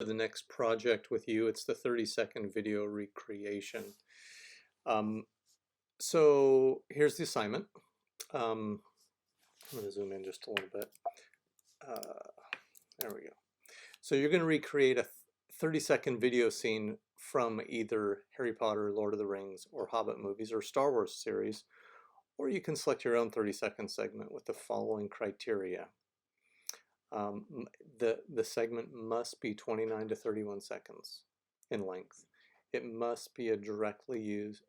The next project with you. It's the 30-second video recreation. Um, so here's the assignment. I'm going to zoom in just a little bit. There we go. So you're going to recreate a 30-second video scene from either Harry Potter, Lord of the Rings, or Hobbit movies, or Star Wars series, or you can select your own 30-second segment with the following criteria. The segment must be 29 to 31 seconds in length. It must be directly used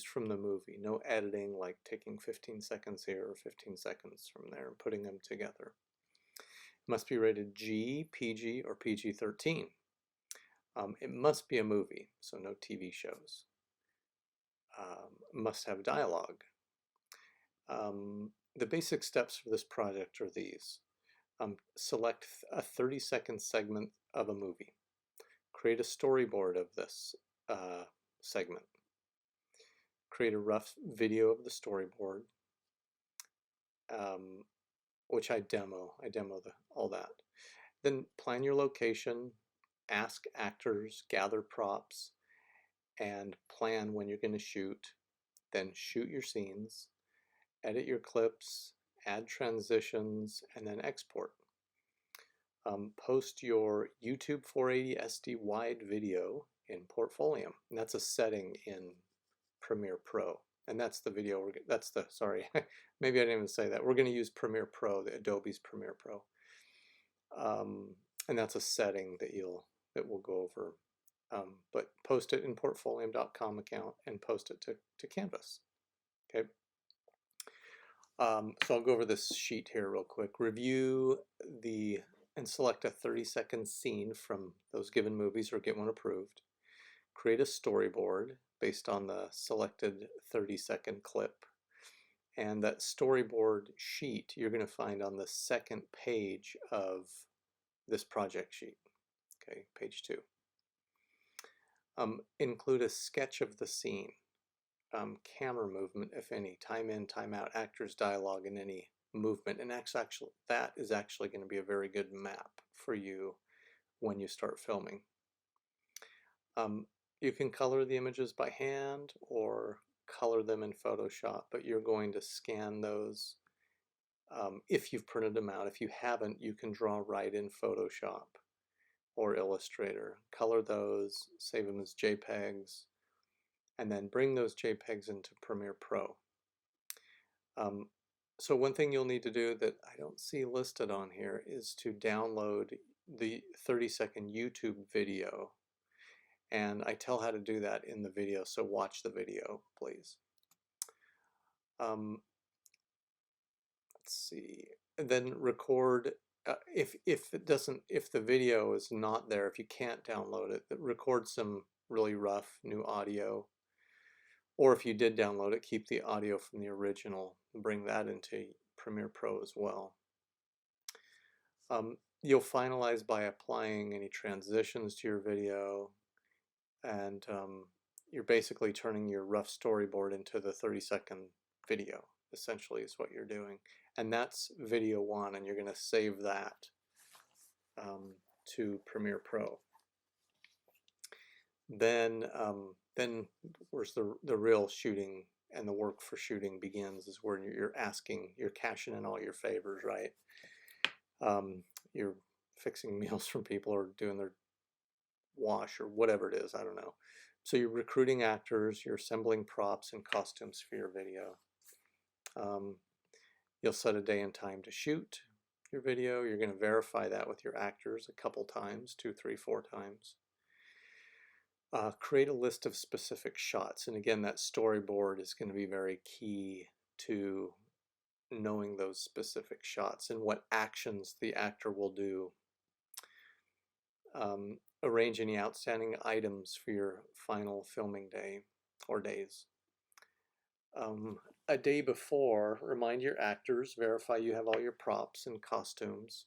from the movie. No editing, like taking 15 seconds here or 15 seconds from there and putting them together. It must be rated G, PG, or PG-13. It must be a movie, so no TV shows. Must have dialogue. The basic steps for this project are these. Select a 30-second segment of a movie. Create a storyboard of this segment. Create a rough video of the storyboard, which I demo. All that. Then plan your location, ask actors, gather props, and plan when you're going to shoot. Then shoot your scenes, edit your clips, add transitions, and then export. Post your YouTube 480 SD wide video in Portfolio. And that's a setting in Premiere Pro. And that's the video, sorry, maybe I didn't even say that. We're going to use Premiere Pro, the Adobe's Premiere Pro. And that's a setting that we'll go over. But post it in portfolio.com account and post it to Canvas. Okay. So I'll go over this sheet here real quick. Review and select a 30-second scene from those given movies or get one approved. Create a storyboard based on the selected 30-second clip. And that storyboard sheet you're going to find on the second page of this project sheet. Okay, page 2. Include a sketch of the scene. Camera movement, if any, time in, time out, actors, dialogue, and any movement. And that is actually going to be a very good map for you when you start filming. You can color the images by hand or color them in Photoshop, but you're going to scan those if you've printed them out. If you haven't, you can draw right in Photoshop or Illustrator. Color those, save them as JPEGs, and then bring those JPEGs into Premiere Pro. So one thing you'll need to do that I don't see listed on here is to download the 30-second YouTube video. And I tell how to do that in the video, so watch the video, please. Let's see. And then record. If the video is not there, if you can't download it, record some really rough new audio. Or if you did download it, keep the audio from the original and bring that into Premiere Pro as well. You'll finalize by applying any transitions to your video, and you're basically turning your rough storyboard into the 30-second video, essentially is what you're doing. And that's video 1, and you're going to save that to Premiere Pro. Then where's the real shooting and the work for shooting begins, is where you're cashing in all your favors, right? You're fixing meals for people or doing their wash or whatever it is, I don't know. So you're recruiting actors, you're assembling props and costumes for your video. You'll set a day and time to shoot your video. You're going to verify that with your actors a couple times, 2, 3, 4 times. Create a list of specific shots, and again, that storyboard is going to be very key to knowing those specific shots and what actions the actor will do. Arrange any outstanding items for your final filming day or days. A day before, remind your actors, verify you have all your props and costumes.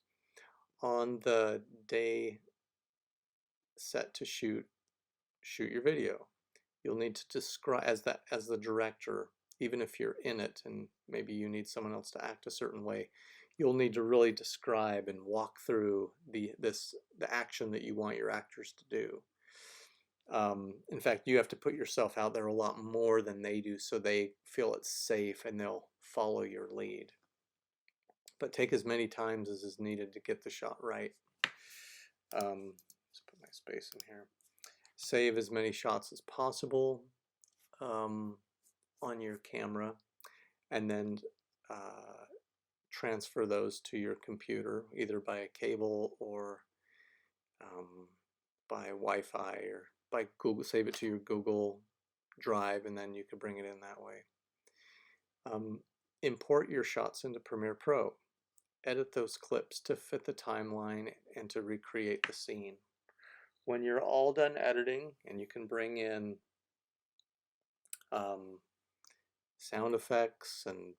On the day set to shoot your video. You'll need to describe, as the director, even if you're in it and maybe you need someone else to act a certain way, you'll need to really describe and walk through the action that you want your actors to do. In fact, you have to put yourself out there a lot more than they do so they feel it's safe and they'll follow your lead. But take as many times as is needed to get the shot right. Let's put my space in here. Save as many shots as possible on your camera, and then transfer those to your computer, either by a cable or by Wi-Fi or by Google. Save it to your Google Drive, and then you can bring it in that way. Import your shots into Premiere Pro. Edit those clips to fit the timeline and to recreate the scene. When you're all done editing, and you can bring in sound effects and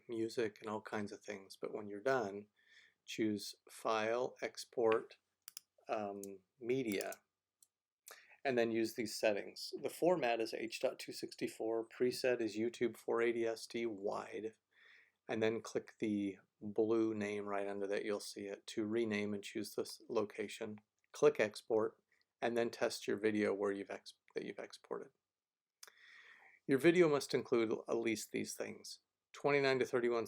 music and all kinds of things, but when you're done, choose File, Export, Media, and then use these settings. The format is H.264, preset is YouTube 480SD wide, and then click the blue name right under that. You'll see it. To rename and choose this location, click Export, and then test your video where you've exported. Your video must include at least these things: 29 to 31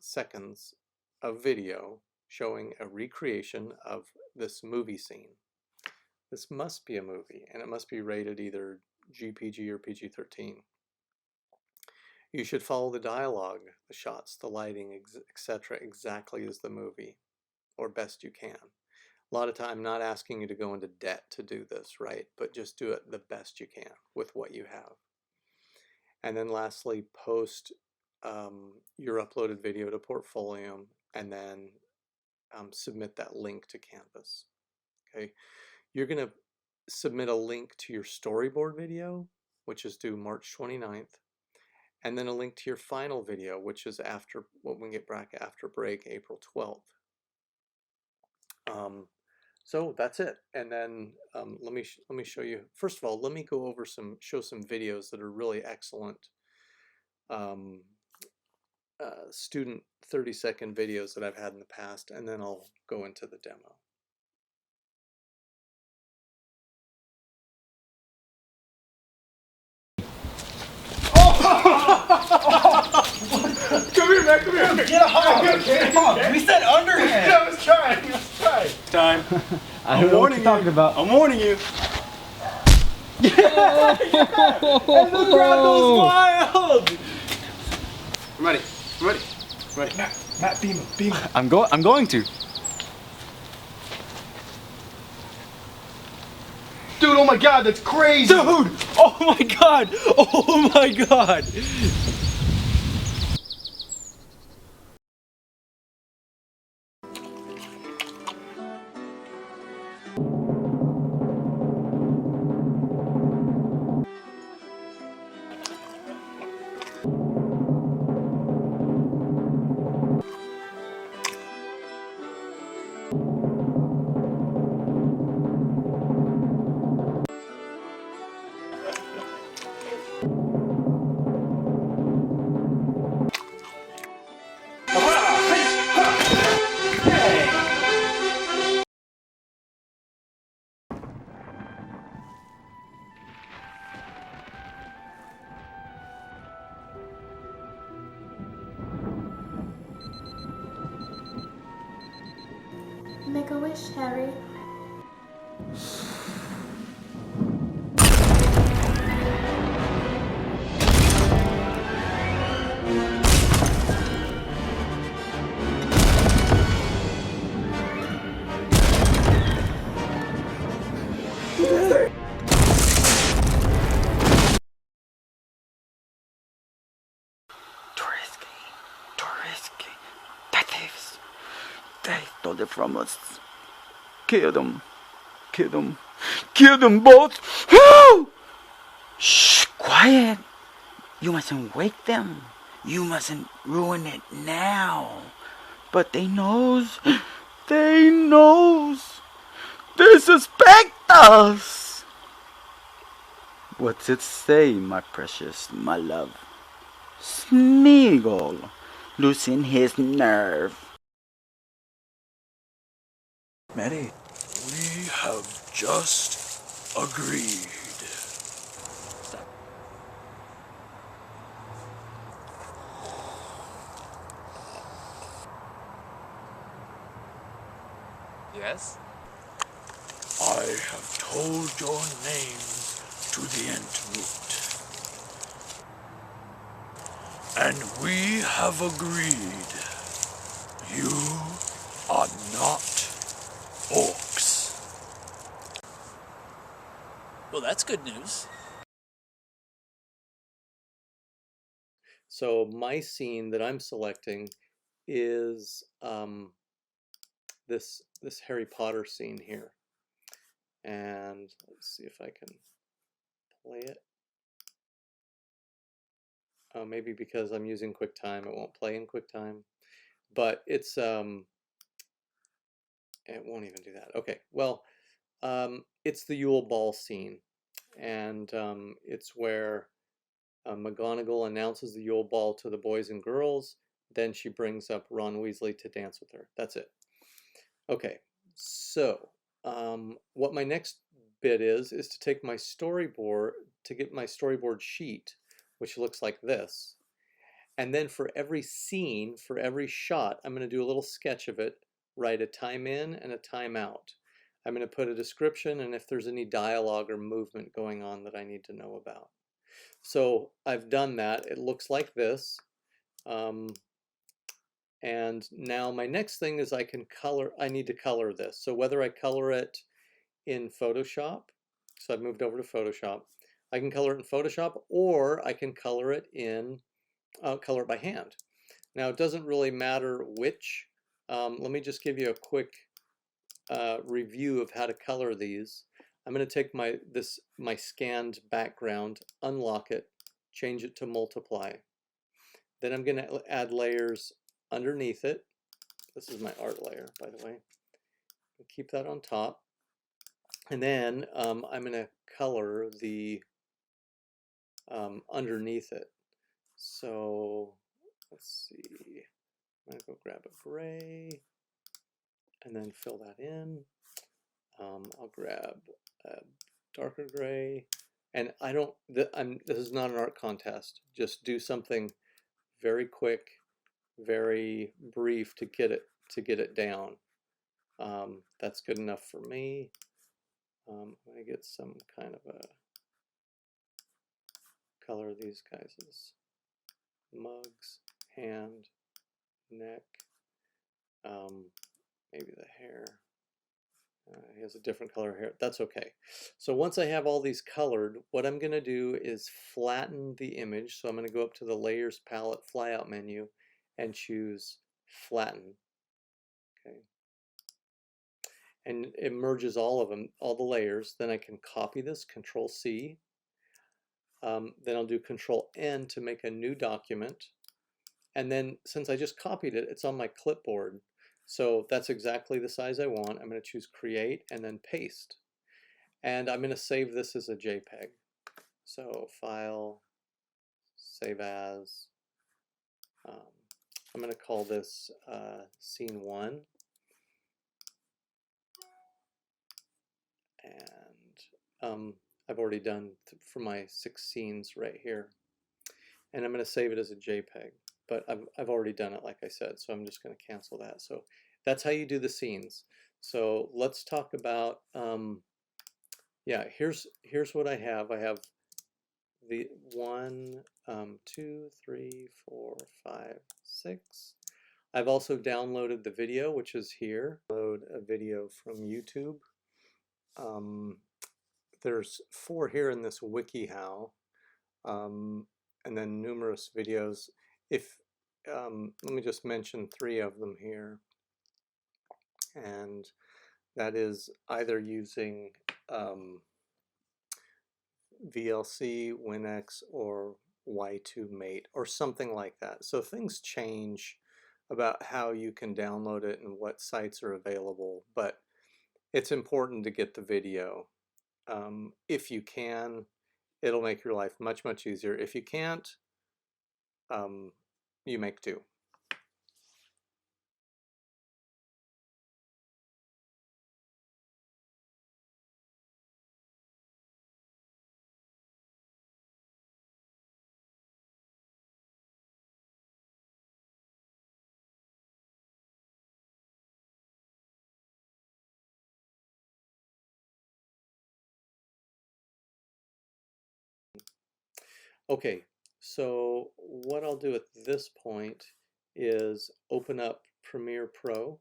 seconds of video showing a recreation of this movie scene. This must be a movie, and it must be rated either GPG or PG-13. You should follow the dialogue, the shots, the lighting, etc. exactly as the movie, or best you can. A lot of time, I'm not asking you to go into debt to do this, right? But just do it the best you can with what you have. And then lastly, post your uploaded video to Portfolio, and then submit that link to Canvas. Okay, you're going to submit a link to your storyboard video, which is due March 29th, and then a link to your final video, which is after what we get back after break, April 12th. So that's it. And then let me show you. First of all, let me go over show some videos that are really excellent student 30-second videos that I've had in the past, and then I'll go into the demo. Come here, man, come here. Get a hug. We said underhand. I was trying. Time. I don't know what you're talking about. I'm warning you. Yeah! And the crowd goes wild. I'm ready. Matt, beam him. I'm going to. Dude, oh my God, that's crazy. Dude! Oh my God! Oh my God! Make a wish, Harry. Risky. Detectives. They stole it from us. Kill them. Kill them. Kill them both. Woo! Shh, quiet. You mustn't wake them. You mustn't ruin it now. But they knows. They knows. They suspect us. What's it say, my precious, my love? Smeagol. losing his nerve. Mary, we have just agreed. Yes? I have told your names to the Entmoot. And we have agreed. You are not orcs. Well, that's good news. So my scene that I'm selecting is this Harry Potter scene here. And let's see if I can play it. Oh, maybe because I'm using QuickTime, it won't play in QuickTime. But it's it won't even do that. Okay, well, it's the Yule Ball scene, and it's where McGonagall announces the Yule Ball to the boys and girls. Then she brings up Ron Weasley to dance with her. That's it. Okay, so what my next bit is to take my storyboard, to get my storyboard sheet, which looks like this. And then for every scene, for every shot, I'm going to do a little sketch of it, write a time in and a time out. I'm going to put a description and if there's any dialogue or movement going on that I need to know about. So I've done that. It looks like this. And now my next thing is I need to color this. So whether I color it in Photoshop, so I've moved over to Photoshop, I can color it in Photoshop, or I can color it in, color it by hand. Now it doesn't really matter which. Let me just give you a quick review of how to color these. I'm going to take my scanned background, unlock it, change it to multiply. Then I'm going to add layers underneath it. This is my art layer, by the way. Keep that on top. And then I'm going to color the underneath it. So let's see. I'm going to go grab a gray and then fill that in. I'll grab a darker gray. And I don't, this is not an art contest. Just do something very quick, very brief to get it down. That's good enough for me. I'm going to get some kind of a color these guys as mugs, hand, neck, maybe the hair. He has a different color hair. That's okay. So once I have all these colored, what I'm going to do is flatten the image. So I'm going to go up to the Layers palette flyout menu and choose Flatten. Okay. And it merges all of them, all the layers. Then I can copy this, Control C. Then I'll do Control N to make a new document. And then since I just copied it, it's on my clipboard. So that's exactly the size I want. I'm going to choose Create and then Paste. And I'm going to save this as a JPEG. So File, Save As. I'm going to call this Scene 1. And I've already done for my 6 scenes right here. And I'm going to save it as a JPEG. But I've already done it, like I said, so I'm just going to cancel that. So that's how you do the scenes. So let's talk about, yeah, here's what I have. I have the 1, 2, 3, 4, 5, 6. I've also downloaded the video, which is here. Download a video from YouTube. There's 4 here in this WikiHow. And then numerous videos. If let me just mention 3 of them here, and that is either using VLC, WinX, or Y2Mate, or something like that. So things change about how you can download it and what sites are available, but it's important to get the video. If you can, it'll make your life much, much easier. If you can't, you make do. Okay, so what I'll do at this point is open up Premiere Pro.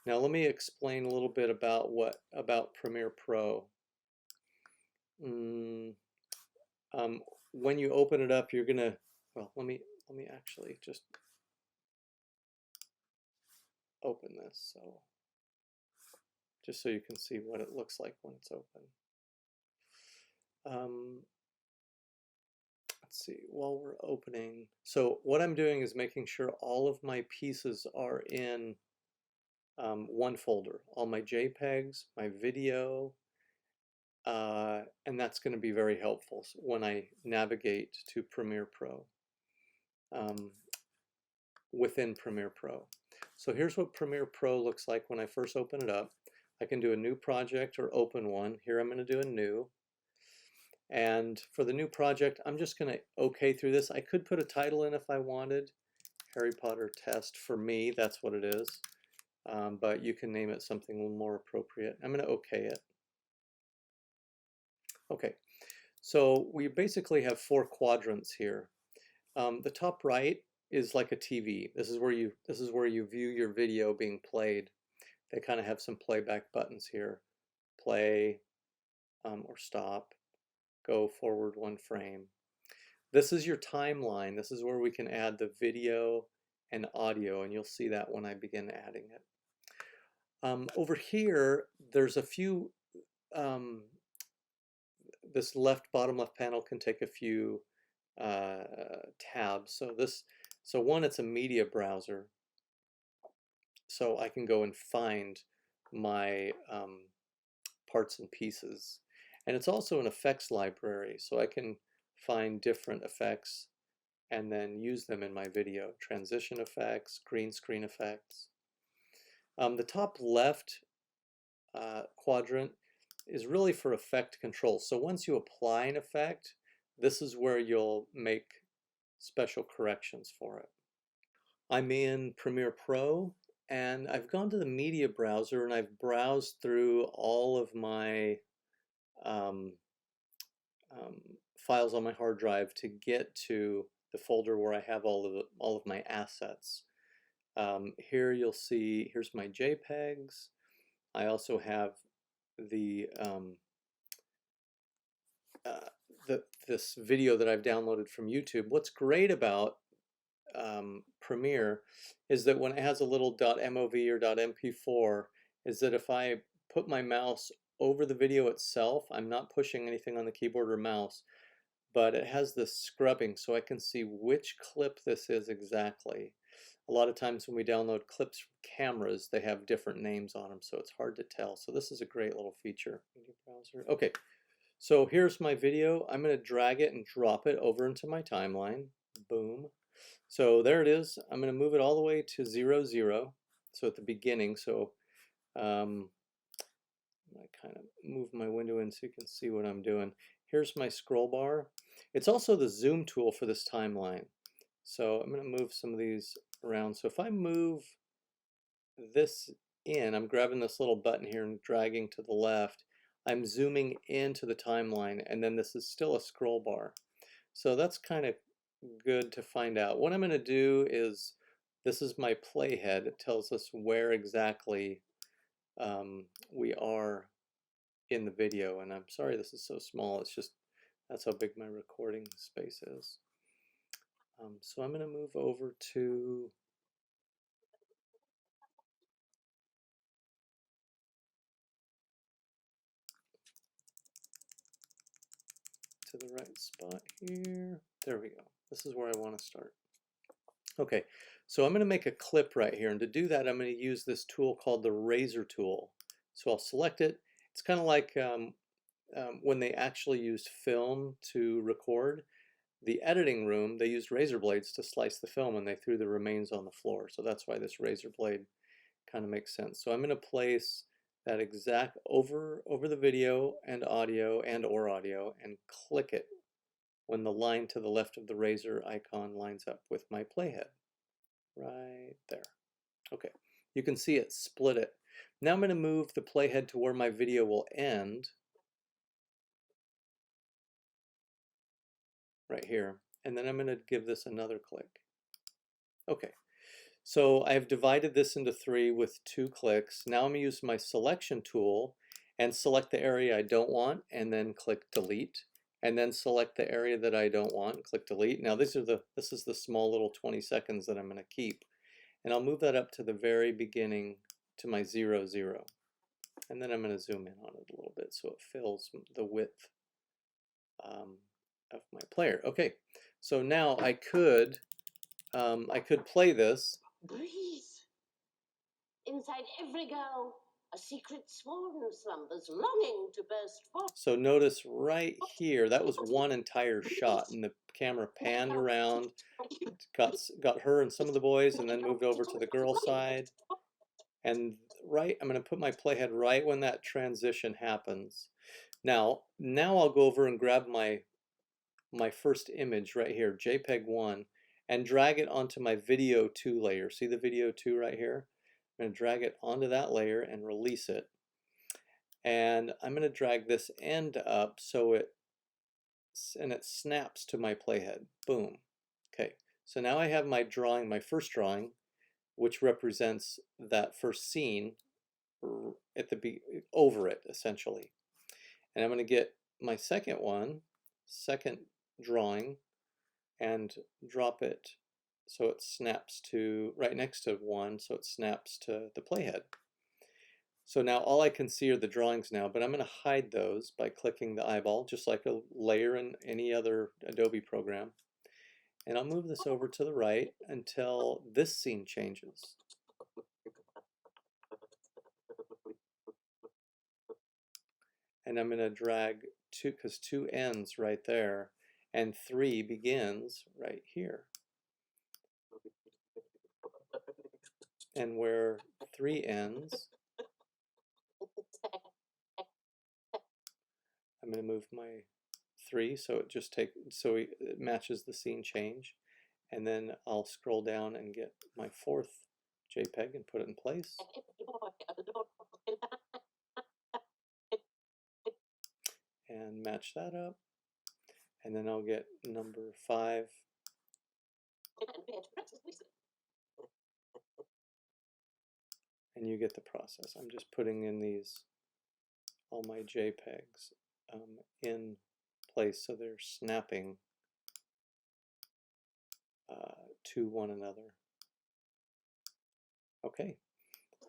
Now let me explain a little bit about Premiere Pro. Mm, um, when you open it up, you're gonna, well, let me actually just open this, so just so you can see what it looks like when it's open. Let's see, while we're opening, so what I'm doing is making sure all of my pieces are in one folder, all my JPEGs, my video, and that's going to be very helpful when I navigate to Premiere Pro, within Premiere Pro. So here's what Premiere Pro looks like when I first open it up. I can do a new project or open one. Here I'm going to do a new. And for the new project, I'm just going to OK through this. I could put a title in if I wanted. Harry Potter Test. For me, that's what it is. But you can name it something a little more appropriate. I'm going to OK it. Okay, so we basically have 4 quadrants here. The top right is like a TV. This is where you view your video being played. They kind of have some playback buttons here. Play or stop. Go forward 1 frame. This is your timeline. This is where we can add the video and audio, and you'll see that when I begin adding it. Over here, there's a few, this bottom left panel can take a few tabs. So one, it's a media browser. So I can go and find my parts and pieces. And it's also an effects library, so I can find different effects and then use them in my video. Transition effects, green screen effects. The top left quadrant is really for effect control. So once you apply an effect, this is where you'll make special corrections for it. I'm in Premiere Pro, and I've gone to the media browser and I've browsed through all of my files on my hard drive to get to the folder where I have all of my assets. Here you'll see, here's my JPEGs. I also have this video that I've downloaded from YouTube. What's great about Premiere is that when it has a little .mov or .mp4, is that if I put my mouse over the video itself, I'm not pushing anything on the keyboard or mouse, but it has this scrubbing so I can see which clip this is exactly. A lot of times when we download clips from cameras, they have different names on them, so it's hard to tell. So this is a great little feature. Media browser. Okay, so here's my video. I'm going to drag it and drop it over into my timeline. Boom. So there it is. I'm going to move it all the way to 0, 0. So at the beginning. So I kind of move my window in so you can see what I'm doing. Here's my scroll bar. It's also the zoom tool for this timeline. So I'm going to move some of these around. So if I move this in, I'm grabbing this little button here and dragging to the left. I'm zooming into the timeline, and then this is still a scroll bar. So that's kind of good to find out. What I'm going to do is, this is my playhead. It tells us where exactly we are in the video, and I'm sorry this is so small. It's just, that's how big my recording space is. So I'm going to move over to the right spot here. There we go. This is where I want to start. Okay, so I'm going to make a clip right here, and to do that I'm going to use this tool called the razor tool. So I'll select it. It's kind of like when they actually used film to record. The editing room, they used razor blades to slice the film, and they threw the remains on the floor. So that's why this razor blade kind of makes sense. So I'm going to place that exact over the video and audio or audio, and click it when the line to the left of the razor icon lines up with my playhead. Right there. Okay, you can see it split it. Now I'm going to move the playhead to where my video will end. right here. And then I'm going to give this another click. Okay, so I've divided this into 3 with 2 clicks. Now I'm going to use my selection tool and select the area I don't want, and then click delete. And then select the area that I don't want, click delete. Now this is the small little 20 seconds that I'm going to keep. And I'll move that up to the very beginning to my 0, 0. And then I'm going to zoom in on it a little bit so it fills the width of my player. Okay, so now I could play this. Breathe. Inside every girl, a secret swan slumbers, longing to burst forth. So notice right here, that was one entire shot, and the camera panned around, got her and some of the boys, and then moved over to the girl side. And right, I'm going to put my playhead right when that transition happens. Now I'll go over and grab my first image right here, JPEG 1, and drag it onto my video 2 layer. See the video 2 right here? I'm going to drag it onto that layer and release it. And I'm going to drag this end up so it snaps to my playhead. Boom. Okay, so now I have my drawing, my first drawing, which represents that first scene at over it, essentially. And I'm going to get my second drawing, and drop it so it snaps to right next to 1, so it snaps to the playhead. So now all I can see are the drawings now, but I'm going to hide those by clicking the eyeball, just like a layer in any other Adobe program. And I'll move this over to the right until this scene changes. And I'm going to drag 2, because 2 ends right there, and 3 begins right here. And where 3 ends, I'm going to move my 3 so it matches the scene change, and then I'll scroll down and get my 4th JPEG and put it in place. And match that up, and then I'll get number 5. And you get the process. I'm just putting in all my JPEGs in place so they're snapping to one another. Okay,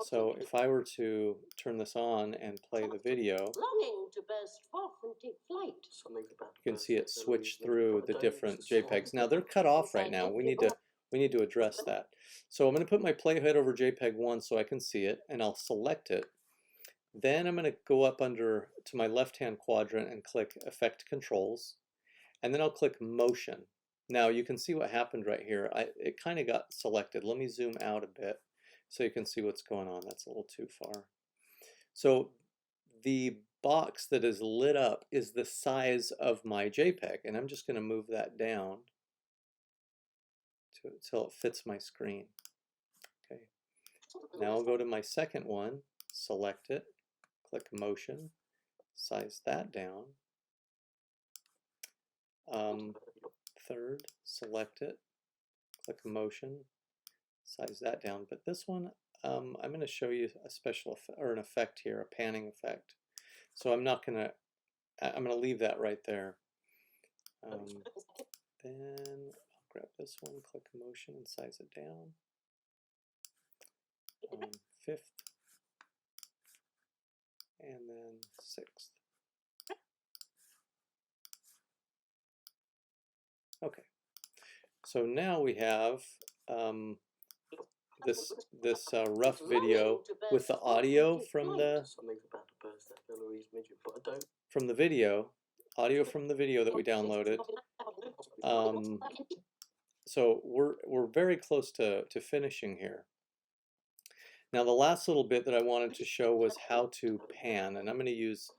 so if I were to turn this on and play the video, Longing to burst forth and take flight. you can see it switch through the different JPEGs. Now they're cut off right now. We need to address that. So I'm going to put my playhead over JPEG 1 so I can see it, and I'll select it. Then I'm going to go up to my left-hand quadrant and click Effect Controls, and then I'll click Motion. Now you can see what happened right here. It kind of got selected. Let me zoom out a bit so you can see what's going on. That's a little too far. So the box that is lit up is the size of my JPEG, and I'm just going to move that down until it fits my screen. Okay. Now I'll go to my second one, select it, click Motion, size that down. Third, select it, click Motion, size that down. But this one, I'm going to show you a special an effect here, a panning effect. So I'm going to leave that right there. Then I'll grab this one, click Motion, and size it down. Fifth, and then 6th. Okay, so now we have this rough video with the audio from the video that we downloaded. So we're very close to finishing here. Now the last little bit that I wanted to show was how to pan, and I'm going to use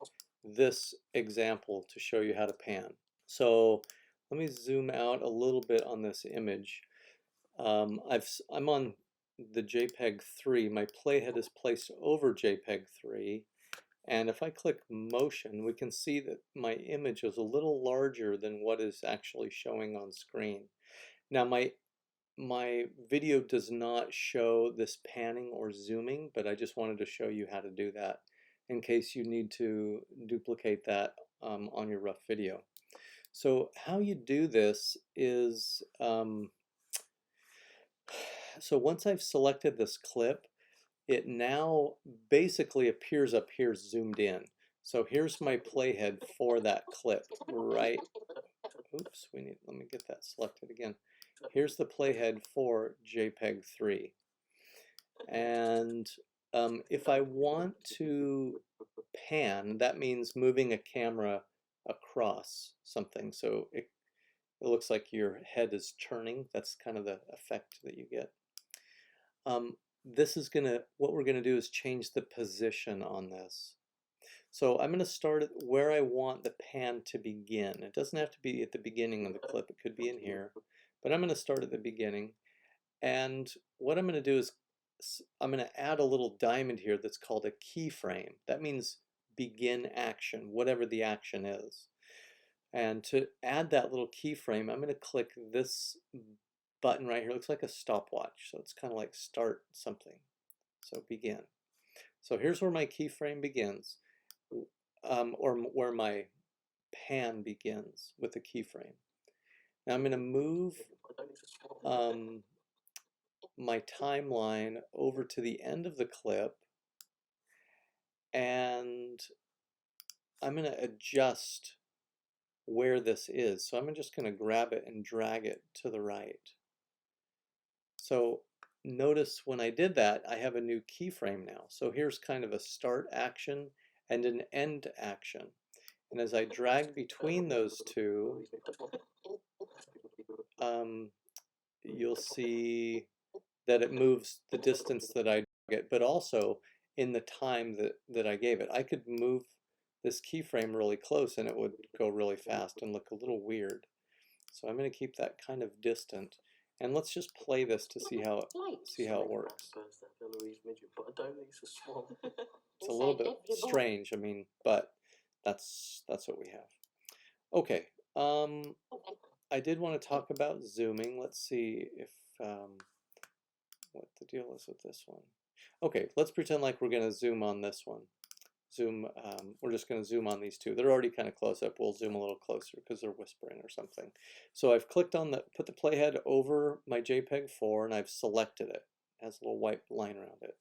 this example to show you how to pan. So let me zoom out a little bit on this image. I'm on the JPEG 3. My playhead is placed over JPEG 3, And if I click motion, we can see that my image is a little larger than what is actually showing on screen. Now my video does not show this panning or zooming, but I just wanted to show you how to do that in case you need to duplicate that on your rough video. So how you do this is, so once I've selected this clip, it now basically appears up here zoomed in. So here's my playhead for that clip, right? Oops, let me get that selected again. Here's the playhead for JPEG 3. And if I want to pan, that means moving a camera across something. So it looks like your head is turning. That's kind of the effect that you get. What we're gonna do is change the position on this. So I'm gonna start at where I want the pan to begin. It doesn't have to be at the beginning of the clip, it could be in here, but I'm gonna start at the beginning. And what I'm gonna do is I'm gonna add a little diamond here that's called a keyframe. That means begin action, whatever the action is. And to add that little keyframe, I'm gonna click this button right here. It looks like a stopwatch, so it's kind of like start something. So begin. So here's where my keyframe begins, or where my pan begins with the keyframe. Now I'm going to move my timeline over to the end of the clip, and I'm going to adjust where this is. So I'm just going to grab it and drag it to the right. So notice when I did that, I have a new keyframe now. So here's kind of a start action and an end action. And as I drag between those two, you'll see that it moves the distance that I get, but also in the time that I gave it. I could move this keyframe really close and it would go really fast and look a little weird. So I'm going to keep that kind of distant. And let's just play this to see how it works. It's a little bit strange, I mean, but that's what we have. Okay, I did want to talk about zooming. Let's see if what the deal is with this one. Okay, let's pretend like we're going to zoom on this one. We're just going to zoom on these two. They're already kind of close up. We'll zoom a little closer because they're whispering or something. So I've clicked on put the playhead over my JPEG 4 and I've selected it. It has a little white line around it.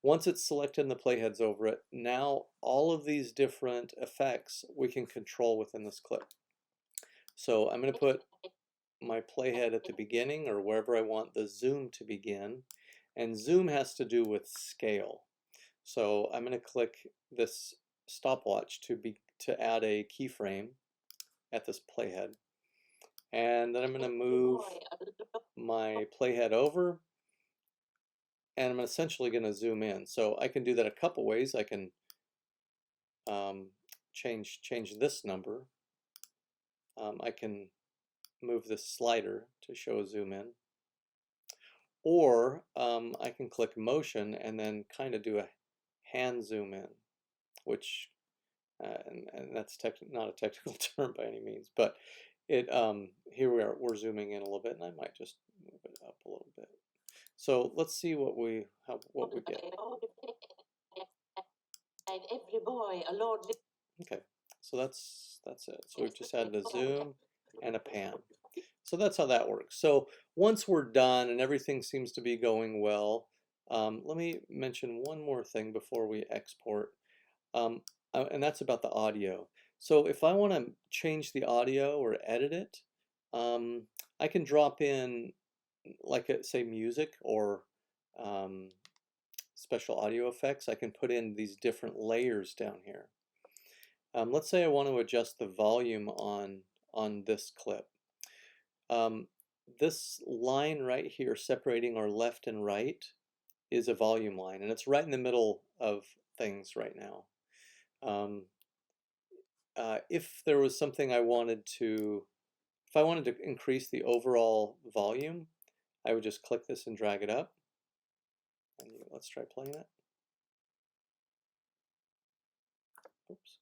Once it's selected and the playhead's over it, now all of these different effects we can control within this clip. So I'm going to put my playhead at the beginning or wherever I want the zoom to begin. And zoom has to do with scale. So I'm going to click this stopwatch to add a keyframe at this playhead. And then I'm going to move my playhead over, and I'm essentially going to zoom in. So I can do that a couple ways. I can change this number. I can move this slider to show a zoom in. Or I can click motion and then kind of do a hand zoom in, which, and that's not a technical term by any means, but it here we're zooming in a little bit, and I might just move it up a little bit. So let's see what we get. Okay, so that's it. So we've just added a zoom and a pan. So that's how that works. So once we're done and everything seems to be going well, let me mention one more thing before we export, and that's about the audio. So if I want to change the audio or edit it, I can drop in, like say music or special audio effects. I can put in these different layers down here. Let's say I want to adjust the volume on this clip. This line right here separating our left and right is a volume line, and it's right in the middle of things right now. If there was something if I wanted to increase the overall volume, I would just click this and drag it up. And let's try playing it. oops.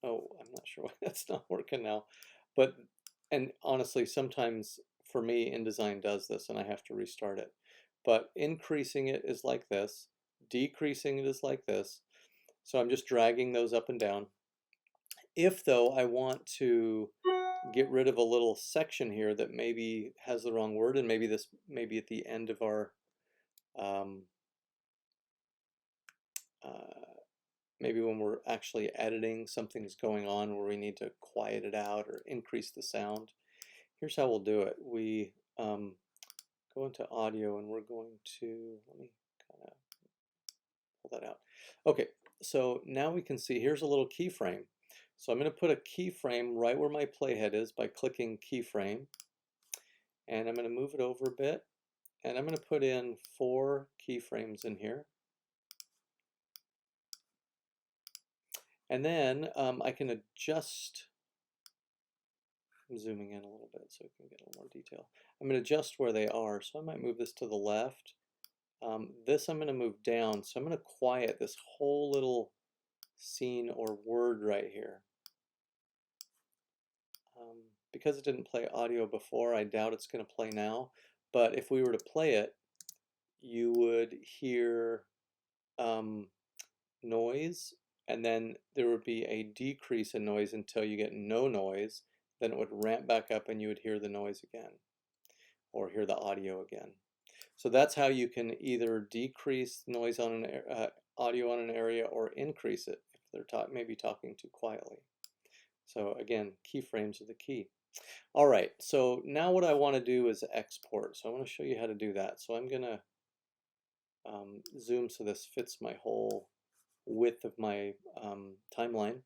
Oh, I'm not sure why that's not working now. But, and honestly, sometimes for me, InDesign does this and I have to restart it. But increasing it is like this, decreasing it is like this. So I'm just dragging those up and down. If though I want to get rid of a little section here that maybe has the wrong word, and maybe this maybe at the end of our maybe when we're actually editing, something's going on where we need to quiet it out or increase the sound. Here's how we'll do it. We go into audio and we're going to, let me kind of pull that out. Okay, so now we can see here's a little keyframe. So I'm going to put a keyframe right where my playhead is by clicking keyframe. And I'm going to move it over a bit. And I'm going to put in 4 keyframes in here. And then I can adjust, I'm zooming in a little bit so we can get a little more detail. I'm going to adjust where they are. So I might move this to the left. This I'm going to move down. So I'm going to quiet this whole little scene or word right here. Because it didn't play audio before, I doubt it's going to play now. But if we were to play it, you would hear noise, and then there would be a decrease in noise until you get no noise. Then it would ramp back up and you would hear the noise again, or hear the audio again. So that's how you can either decrease noise on an audio on an area or increase it if they're maybe talking too quietly. So again, keyframes are the key. All right, so now what I want to do is export. So I want to show you how to do that. So I'm going to zoom so this fits my whole width of my timeline.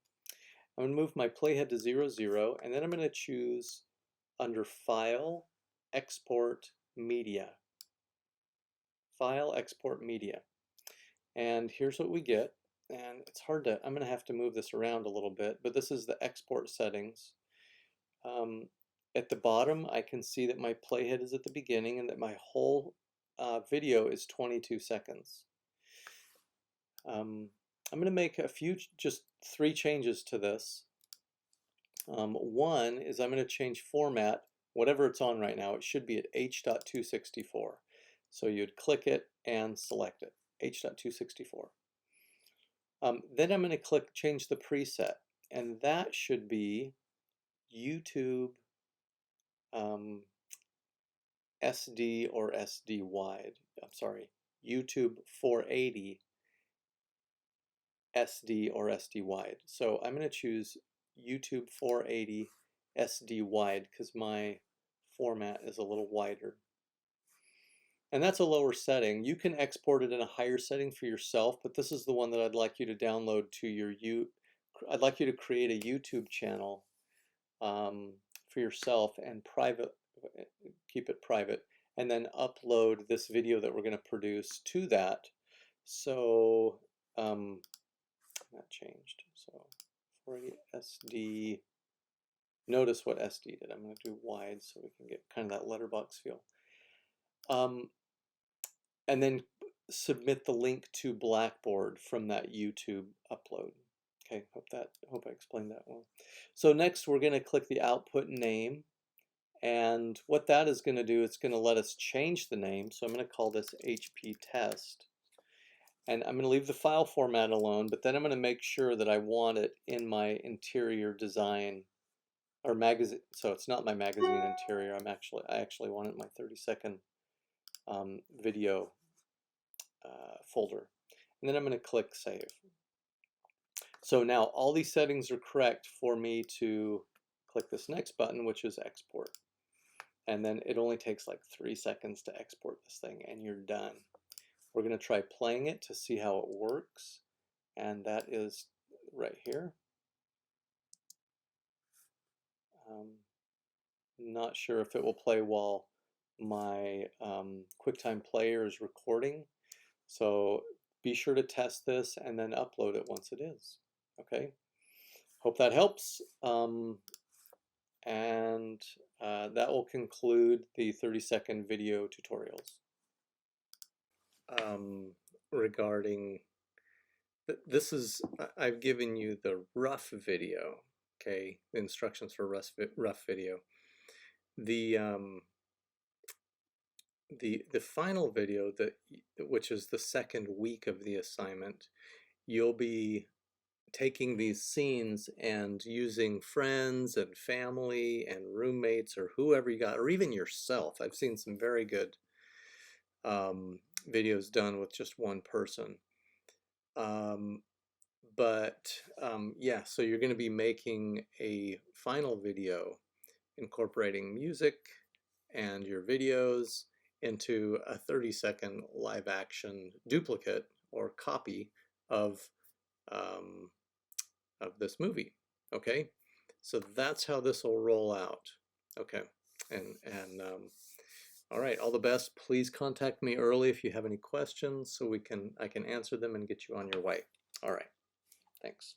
I'm going to move my playhead to 0, 0, and then I'm going to choose under File, Export Media. File, Export Media. And here's what we get. And it's hard to, I'm going to have to move this around a little bit, but this is the export settings. At the bottom, I can see that my playhead is at the beginning and that my whole video is 22 seconds. I'm going to make a few, just 3 changes to this. One is I'm going to change format, whatever it's on right now. It should be at H.264. So you'd click it and select it, H.264. Then I'm going to change the preset, and that should be YouTube SD or SD wide. I'm sorry, YouTube 480 SD or SD wide. So I'm going to choose YouTube 480 SD wide because my format is a little wider. And that's a lower setting. You can export it in a higher setting for yourself, but this is the one that I'd like you to download to your I'd like you to create a YouTube channel for yourself and keep it private, and then upload this video that we're going to produce to that. So that changed. So 480 SD. Notice what SD did. I'm going to do wide so we can get kind of that letterbox feel. And then submit the link to Blackboard from that YouTube upload. Okay, hope I explained that well. So next we're going to click the output name, and what that is going to do, it's going to let us change the name. So I'm going to call this HP test, and I'm going to leave the file format alone, but then I'm going to make sure that I want it in my interior design or magazine. So it's not my magazine interior. I actually want it in my 30-second video folder, and then I'm going to click save. So now all these settings are correct for me to click this next button, which is export, and then it only takes like 3 seconds to export this thing and you're done. We're going to try playing it to see how it works, and that is right here. Not sure if it will play while my QuickTime player is recording, so be sure to test this and then upload it once it is. Okay, hope that helps, and that will conclude the 30-second video tutorials. Regarding This is, I've given you the rough video, okay, the instructions for rough video. The final video, which is the second week of the assignment, you'll be taking these scenes and using friends and family and roommates or whoever you got, or even yourself. I've seen some very good videos done with just one person. Yeah, so you're going to be making a final video incorporating music and your videos into a 30-second live action duplicate or copy of this movie. Okay, so that's how this will roll out. Okay, and all right, all the best. Please contact me early if you have any questions so I can answer them and get you on your way. All right, thanks.